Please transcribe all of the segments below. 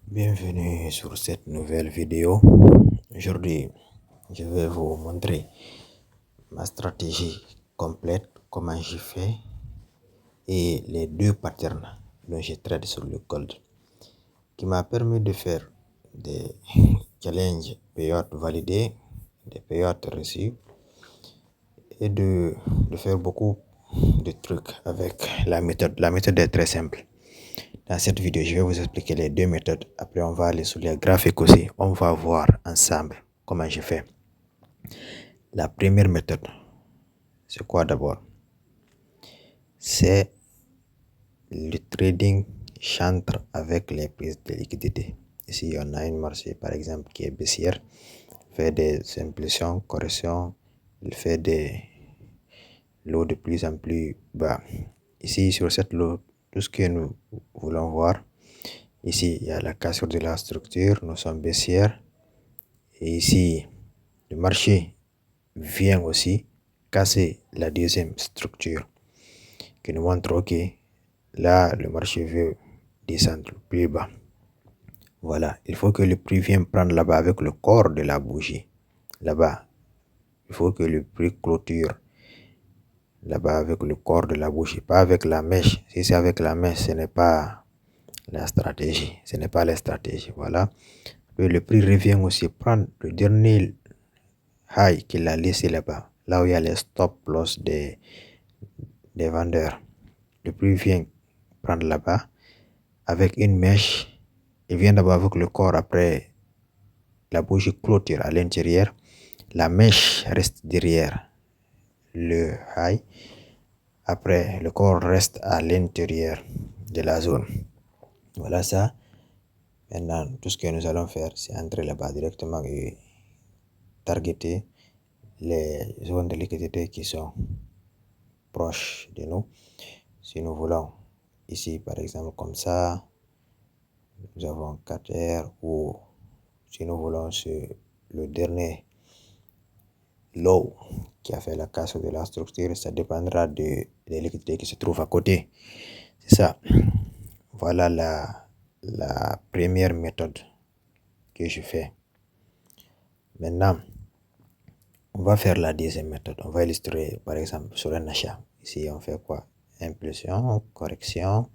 Bienvenue sur cette nouvelle vidéo. Aujourd'hui, je vais vous montrer ma stratégie complète, comment j'y fais et les deux patterns dont je traite sur le code qui m'a permis de faire des challenges payouts validés, des payouts reçus et de faire beaucoup de trucs avec la méthode. La méthode est très simple. Dans cette vidéo, je vais vous expliquer les deux méthodes. Après, on va aller sur les graphiques aussi. On va voir ensemble comment je fais. La première méthode, c'est quoi d'abord? C'est le trading chantre avec les prises de liquidité. Ici, on a une marché, par exemple, qui est baissière. Il fait des impulsions, corrections. Il fait des lots de plus en plus bas. Ici, sur cette lot, tout ce que nous voulons voir, ici, il y a la cassure de la structure, nous sommes baissières. Et ici, le marché vient aussi casser la deuxième structure qui nous montre que là, le marché veut descendre plus bas. Voilà, il faut que le prix vienne prendre là-bas avec le corps de la bougie. Là-bas, il faut que le prix clôture là-bas avec le corps de la bougie, pas avec la mèche. Si c'est avec la mèche, ce n'est pas la stratégie. Ce n'est pas la stratégie. Voilà. Et le prix revient aussi prendre le dernier high qu'il a laissé là-bas, là où il y a les stop loss des vendeurs. Le prix vient prendre là-bas avec une mèche. Il vient d'abord avec le corps, après la bougie clôture à l'intérieur. La mèche reste derrière le high. Après, le corps reste à l'intérieur de la zone. Voilà ça. Maintenant, tout ce que nous allons faire, c'est entrer là-bas directement et targeter les zones de liquidité qui sont proches de nous. Si nous voulons ici, par exemple, comme ça, nous avons 4R, ou si nous voulons le dernier low qui a fait la casse de la structure, ça dépendra des liquidités qui se trouvent à côté. C'est ça. Voilà la première méthode que je fais. Maintenant, on va faire la deuxième méthode. On va illustrer, par exemple, sur un achat. Ici, on fait quoi? Impulsion, correction.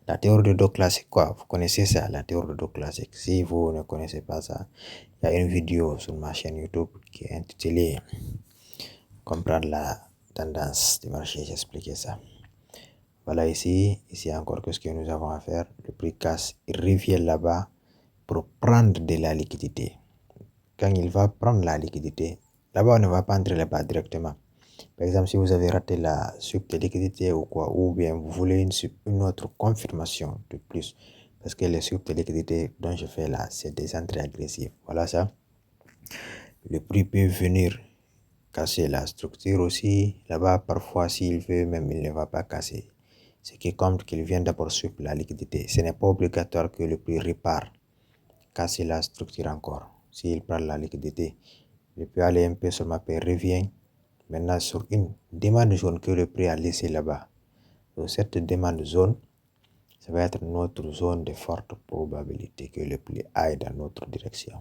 La théorie de dos classique, quoi. Vous connaissez ça, la théorie de dos classique. Si vous ne connaissez pas ça, il y a une vidéo sur ma chaîne YouTube qui est intitulée Comprendre la tendance du marché. J'ai expliqué ça. Voilà ici encore, qu'est-ce que nous avons à faire? Le prix casse, il revient là-bas pour prendre de la liquidité. Quand il va prendre la liquidité, là-bas, on ne va pas entrer là-bas directement. Par exemple, si vous avez raté la sup de liquidité ou quoi, ou bien vous voulez une autre confirmation de plus, parce que les sup de liquidité dont je fais là, c'est des entrées agressives. Voilà ça. Le prix peut venir casser la structure aussi. Là-bas, parfois, s'il veut, même il ne va pas casser. Ce qui compte qu'il vient d'abord sup la liquidité. Ce n'est pas obligatoire que le prix répare, casser la structure encore. S'il prend la liquidité, il peut aller un peu sur ma paix, revient maintenant sur une demande jaune que le prix a laissé là-bas. Donc cette demande zone, ça va être notre zone de forte probabilité que le prix aille dans notre direction.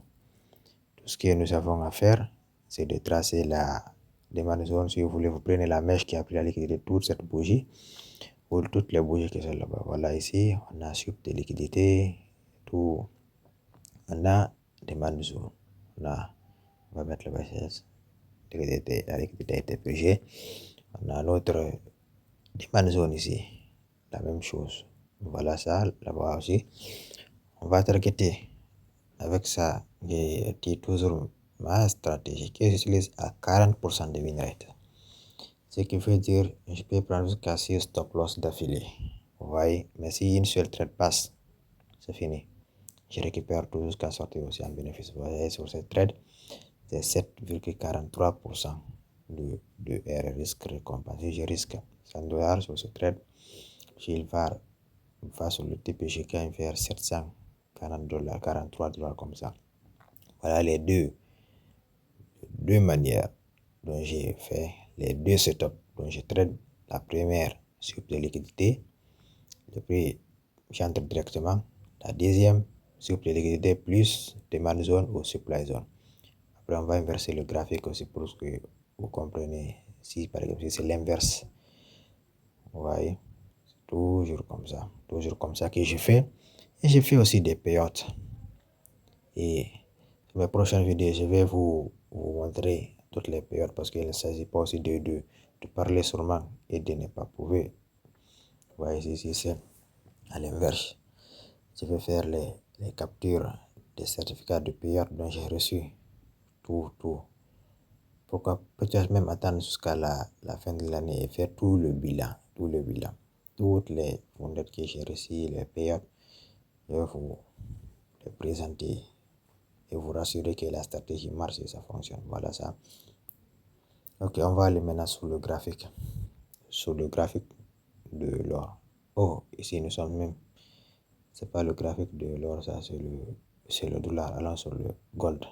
Tout ce que nous avons à faire, c'est de tracer la demande zone. Si vous voulez, vous prenez la mèche qui a pris la liquidité de toute cette bougie, ou toutes les bougies qui sont là-bas. Voilà, ici, on a sup de liquidité, tout. On a demande zone. On va mettre le baissage. La liquidité a été purgée. On a notre demande zone ici. La même chose. Voilà ça, là-bas aussi. On va targeter. Avec ça, j'ai dit toujours ma stratégie que j'utilise à 40% de win rate. Ce qui veut dire, je peux prendre jusqu'à 6 stop loss d'affilée. Vous voyez, mais si une seule trade passe, c'est fini. Je récupère tout jusqu'à sortir aussi en bénéfice. Vous voyez, sur cette trade, c'est 7,43% de R risque récompense. Si je risque $100 sur ce trade, s'il va sur le TPG, quand il fait $740, $43 comme ça. Voilà les deux manières dont j'ai fait les deux setups dont je trade. La première, sur de liquidité, le prix j'entre directement. La deuxième, Supply liquidité plus demand zone ou supply zone. Après, on va inverser le graphique aussi pour que vous compreniez. Si par exemple, si c'est l'inverse, vous voyez, toujours comme ça que je fais. Et je fais aussi des périodes. Et dans mes prochaines vidéos, je vais vous montrer toutes les périodes parce qu'il ne s'agit pas aussi de parler seulement et de ne pas prouver. Vous voyez, ici c'est à l'inverse. Je vais faire les captures des certificats de période dont j'ai reçu. Tout. Pourquoi peut-être même attendre jusqu'à la fin de l'année et faire tout le bilan. Toutes les fondettes que j'ai reçues, les périodes, je vais vous les présenter et vous rassurer que la stratégie marche et ça fonctionne. Voilà ça. Ok, on va aller maintenant sur le graphique. Sur le graphique de l'or. Oh, ici nous sommes même. C'est pas le graphique de l'or, ça c'est le dollar. Allons sur le gold.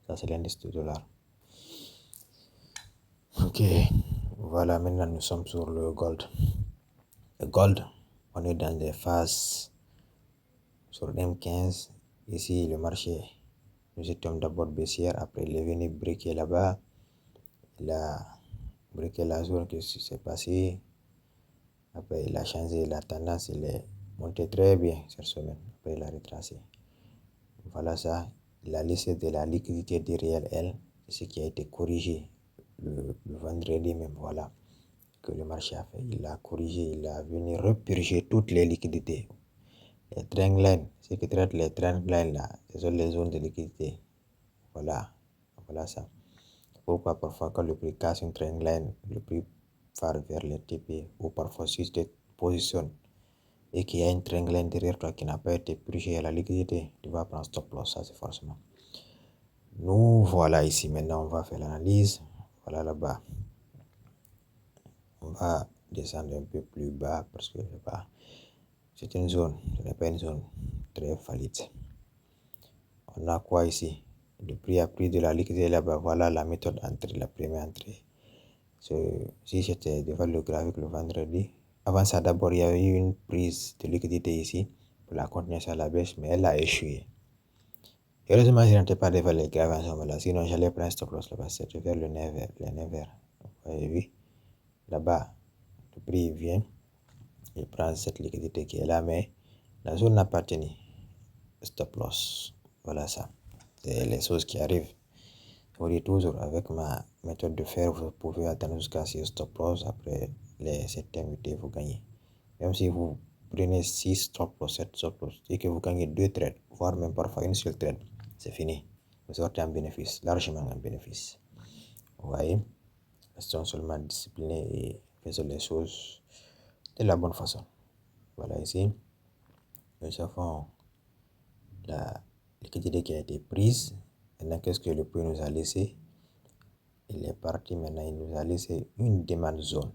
Ça c'est l'indice du dollar. Ok, voilà, maintenant nous sommes sur le gold. Le gold, on est dans des phases sur M15. Ici, le marché, nous étions d'abord baissière, après il est venu briquer là-bas. Il a briqué la zone que s'est passé. Après, il a changé la tendance, il est monté très bien cette semaine. Après, il a retracé. Voilà ça. Il a laissé de la liquidité derrière elle, ce qui a été corrigé le vendredi même. Voilà que le marché a fait. Il a corrigé, il a venu repurger toutes les liquidités. Les trendlines, ceux qui traitent les trendlines là, ce sont les zones de liquidité. Voilà ça. Pourquoi parfois quand le prix casse une trendline, le prix part vers les TP ou parfois si tu te positionnes et qu'il y a une trendline derrière toi qui n'a pas été purgée à la liquidité, tu vas prendre stop loss, ça c'est forcément. Nous voilà ici maintenant, on va faire l'analyse. Voilà là-bas. On va descendre un peu plus bas parce que c'est une zone, ce n'est pas une zone très valide. On a quoi ici? Le prix a pris de la liquidité là-bas. Voilà la méthode entrée, la première entrée. Si j'étais devant le graphique le vendredi, avant ça d'abord il y avait eu une prise de liquidité ici pour la continuer sur la baisse, mais elle a échoué. Heureusement, je n'étais pas devant les graphiques là, sinon j'allais prendre stop loss là-bas. C'était vers le nerf vert, les nerfs verts. Vous avez vu? Là-bas, le prix vient, il prend cette liquidité qui est là, mais la zone n'a pas tenu. Stop loss. Voilà ça. C'est les choses qui arrivent. Vous voyez, toujours avec ma méthode de faire, vous pouvez atteindre jusqu'à 6 stop loss. Après les 7 invités, vous gagnez. Même si vous prenez 6 stop loss, 7 stop loss, et que vous gagnez 2 trades, voire même parfois une seule trade, c'est fini. Vous sortez un bénéfice, largement un bénéfice. Vous voyez, restons seulement disciplinés et faisons les choses de la bonne façon. Voilà ici, nous avons la liquidité qui a été prise. Maintenant, qu'est-ce que le prix nous a laissé? Il est parti maintenant, il nous a laissé une demande zone.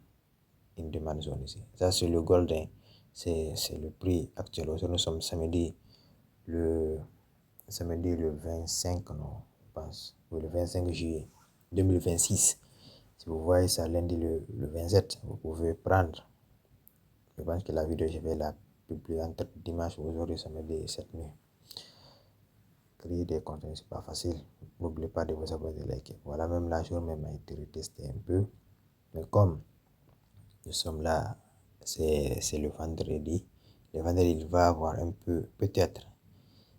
Une demande zone ici. Ça, c'est le golden. C'est le prix actuel. Aujourd'hui, nous sommes le, samedi le 25, non, je pense. Oui, le 25 juillet 2026. Si vous voyez ça lundi le 27, vous pouvez prendre. Je pense que la vidéo, je vais la publier entre dimanche aujourd'hui, samedi, cette nuit. Créer des contenus, c'est pas facile. N'oubliez pas de vous abonner, de liker. Voilà, même la journée même a été retestée un peu. Mais comme nous sommes là, c'est le vendredi. Le vendredi, il va avoir un peu, peut-être,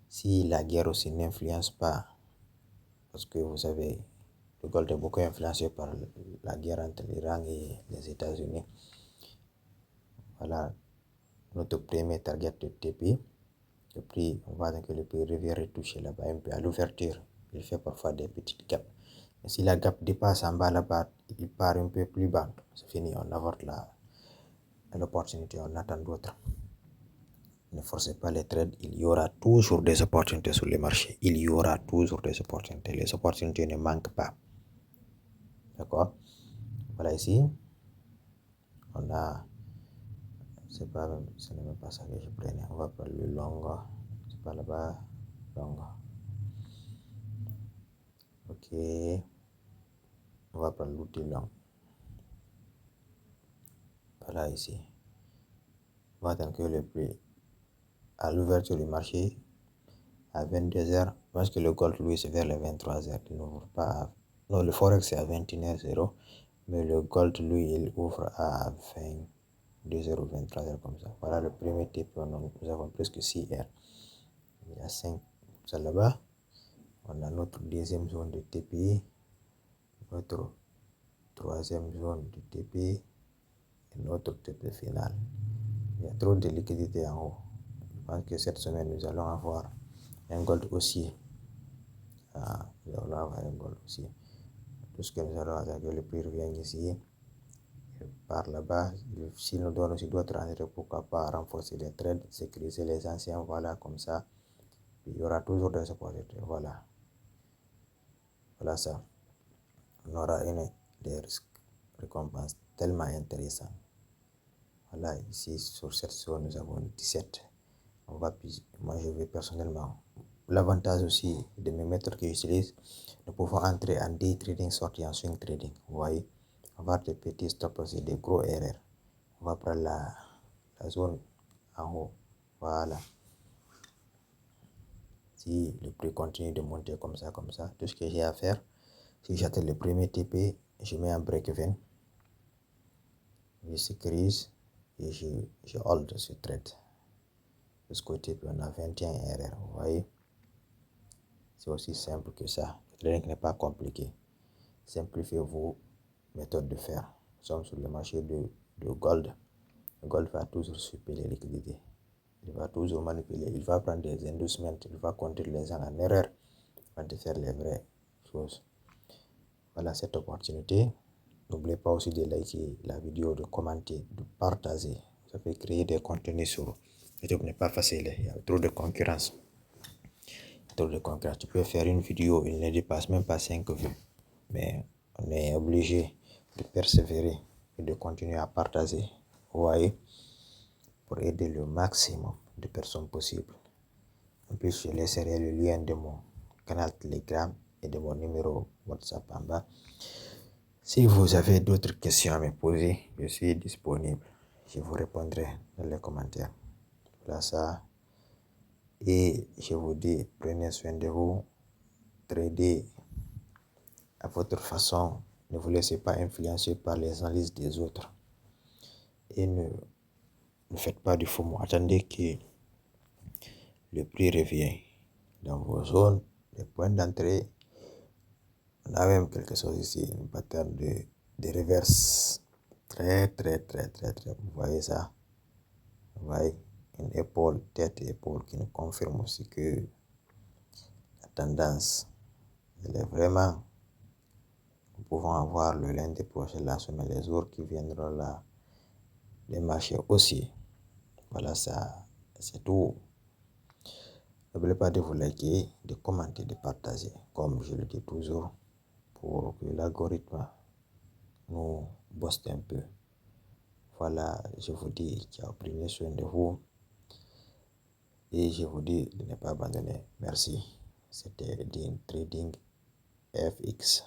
si la guerre aussi n'influence pas, parce que vous savez, le gold est beaucoup influencé par la guerre entre l'Iran et les États-Unis. Voilà notre premier target de TP. Le prix, on voit que le prix revient retoucher là-bas un peu à l'ouverture. Il fait parfois des petites gaps. Mais si la gap dépasse en bas là-bas, il part un peu plus bas. C'est fini, on avorte l'opportunité, on attend d'autres. Ne forcez pas les trades, il y aura toujours des opportunités sur le marché. Il y aura toujours des opportunités. Les opportunités ne manquent pas. D'accord? Voilà ici, on a, ce n'est même pas ça que je prenais. On va prendre le long. C'est pas là-bas, long. Ok, on va prendre l'outil long. Voilà ici. On va attendre que le prix à l'ouverture du marché à 22h. Je pense que le gold, lui, c'est vers les 23h. Il n'ouvre pas Non, le forex, c'est à 21h0. Mais le gold, lui, il ouvre à 22h ou 23h comme ça. Voilà le premier TP. Nous avons presque 6 heures. Il y a 5 ça là-bas. On a notre deuxième zone de TP. Notre troisième zone de TP. Et notre TP final. Il y a trop de liquidités en haut. Je pense que cette semaine, nous allons avoir un gold aussi. Nous allons avoir un gold aussi. Tout ce que nous allons avoir, que le prix revient ici. Et par là-bas, s'il nous donne aussi d'autres entrées, pourquoi pas renforcer les trades, sécuriser les anciens, voilà, comme ça. Il y aura toujours des opportunités, voilà. Voilà ça. On aura des récompenses tellement intéressantes. Voilà, ici, sur cette zone, nous avons 17. Moi, je vais personnellement. L'avantage aussi de mes méthodes que j'utilise, nous pouvons entrer en day trading, sortir en swing trading. Vous voyez, on va avoir des petits stops aussi, des gros erreurs. On va prendre la zone en haut. Voilà. Si le prix continue de monter comme ça, tout ce que j'ai à faire, si j'atteins le premier TP, je mets un break-even. Je sécurise et je hold ce trade. Jusqu'au TP, on a 21 erreurs. Vous voyez, c'est aussi simple que ça. Le trading n'est pas compliqué. Simplifiez vos méthodes de faire. Nous sommes sur le marché de gold. Le gold va toujours supprimer les liquidités. Il va toujours manipuler. Il va prendre des endorsements. Il va conduire les gens en erreur avant de faire les vraies choses. Voilà cette opportunité. N'oubliez pas aussi de liker la vidéo, de commenter, de partager. Ça fait créer des contenus sur YouTube n'est pas facile. Il y a trop de concurrence. Tu peux faire une vidéo, il ne dépasse même pas 5 vues. Mais on est obligé de persévérer et de continuer à partager. Vous voyez, pour aider le maximum de personnes possible. En plus, je laisserai le lien de mon canal Telegram et de mon numéro WhatsApp en bas. Si vous avez d'autres questions à me poser, je suis disponible. Je vous répondrai dans les commentaires. Voilà ça. Et je vous dis, prenez soin de vous. Tradez à votre façon. Ne vous laissez pas influencer par les analyses des autres. Et ne faites pas du faux mot. Attendez que le prix revienne dans vos zones, les points d'entrée. On a même quelque chose ici, une pattern de reverse. Très. Vous voyez ça? Vous voyez? Une épaule, tête et épaule qui nous confirme aussi que la tendance, elle est vraiment. Nous pouvons avoir le lundi prochain, la semaine, les jours qui viendront là, les marchés aussi. Voilà ça, c'est tout. N'oubliez pas de vous liker, de commenter, de partager, comme je le dis toujours, pour que l'algorithme nous bosse un peu. Voilà, je vous dis, ciao, prenez soin de vous. Et je vous dis de ne pas abandonner. Merci. C'était Dean Trading FX.